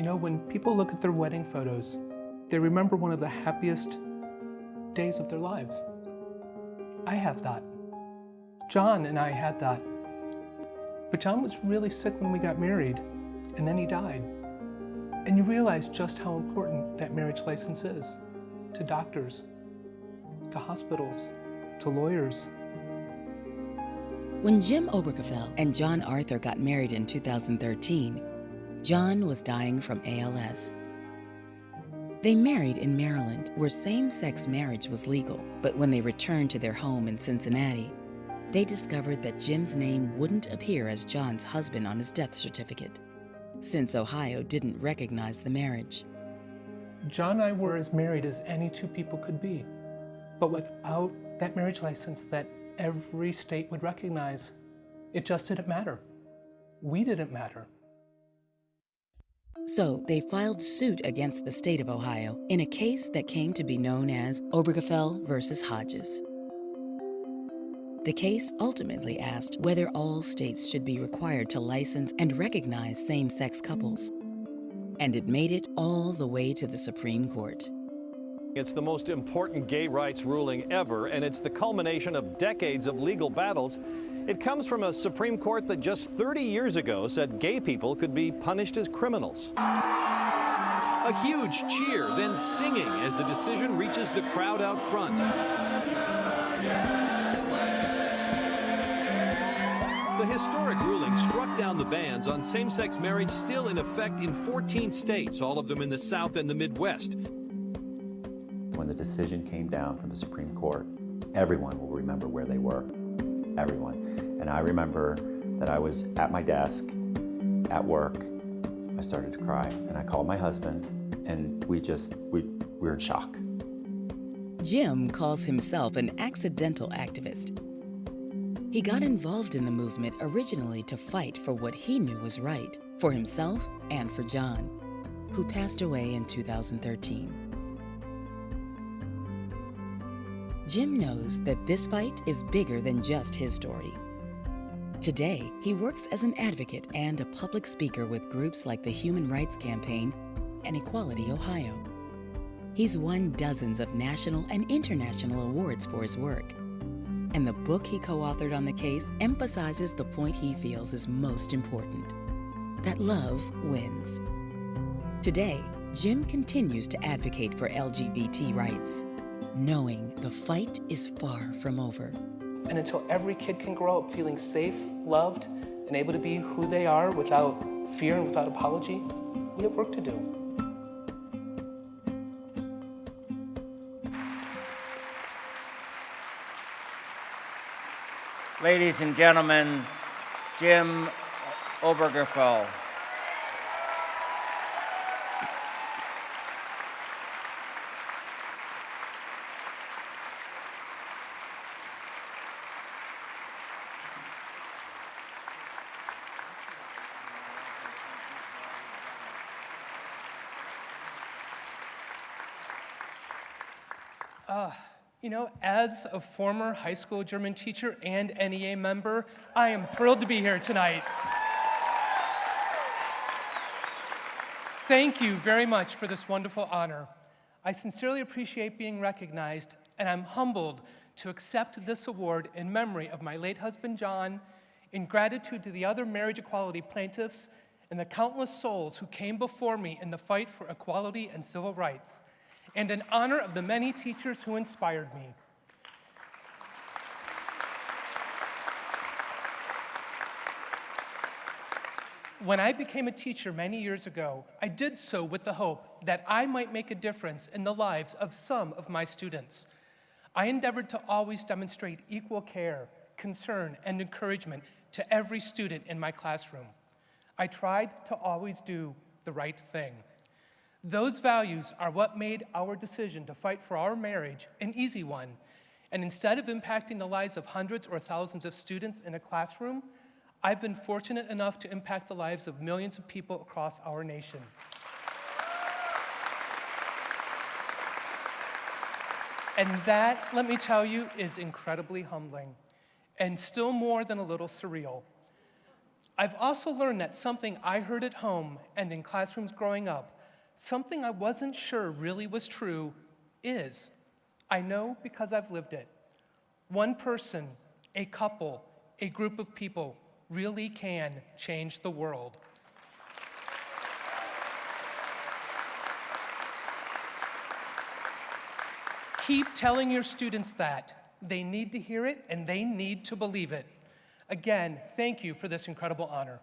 You know, when people look at their wedding photos, they remember one of the happiest days of their lives. I have that. John and I had that. But John was really sick when we got married, and then he died. And you realize just how important that marriage license is to doctors, to hospitals, to lawyers. When Jim Obergefell and John Arthur got married in 2013, John was dying from ALS. They married in Maryland, where same-sex marriage was legal. But when they returned to their home in Cincinnati, they discovered that Jim's name wouldn't appear as John's husband on his death certificate, since Ohio didn't recognize the marriage. John and I were as married as any two people could be. But without that marriage license that every state would recognize, it just didn't matter. We didn't matter. So they filed suit against the state of Ohio in a case that came to be known as Obergefell versus Hodges. The case ultimately asked whether all states should be required to license and recognize same-sex couples. And it made it all the way to the Supreme Court. It's the most important gay rights ruling ever, and it's the culmination of decades of legal battles. It comes from a Supreme Court that just 30 years ago said gay people could be punished as criminals. A huge cheer, then singing as the decision reaches the crowd out front. The historic ruling struck down the bans on same-sex marriage still in effect in 14 states, all of them in the South and the Midwest. When the decision came down from the Supreme Court, everyone will remember where they were. Everyone. And I remember that I was at my desk, at work. I started to cry, and I called my husband, and we were in shock. Jim calls himself an accidental activist. He got involved in the movement originally to fight for what he knew was right, for himself and for John, who passed away in 2013. Jim knows that this fight is bigger than just his story. Today, he works as an advocate and a public speaker with groups like the Human Rights Campaign and Equality Ohio. He's won dozens of national and international awards for his work. And the book he co-authored on the case emphasizes the point he feels is most important, that love wins. Today, Jim continues to advocate for LGBT rights, knowing the fight is far from over. And until every kid can grow up feeling safe, loved, and able to be who they are without fear and without apology, we have work to do. Ladies and gentlemen, Jim Obergefell. You know, as a former high school German teacher and NEA member, I am thrilled to be here tonight. Thank you very much for this wonderful honor. I sincerely appreciate being recognized, and I'm humbled to accept this award in memory of my late husband, John, in gratitude to the other marriage equality plaintiffs and the countless souls who came before me in the fight for equality and civil rights, and in honor of the many teachers who inspired me. When I became a teacher many years ago, I did so with the hope that I might make a difference in the lives of some of my students. I endeavored to always demonstrate equal care, concern, and encouragement to every student in my classroom. I tried to always do the right thing. Those values are what made our decision to fight for our marriage an easy one. And instead of impacting the lives of hundreds or thousands of students in a classroom, I've been fortunate enough to impact the lives of millions of people across our nation. And that, let me tell you, is incredibly humbling, and still more than a little surreal. I've also learned that something I heard at home and in classrooms growing up, something I wasn't sure really was true, is. I know because I've lived it. One person, a couple, a group of people really can change the world. Keep telling your students that. They need to hear it and they need to believe it. Again, thank you for this incredible honor.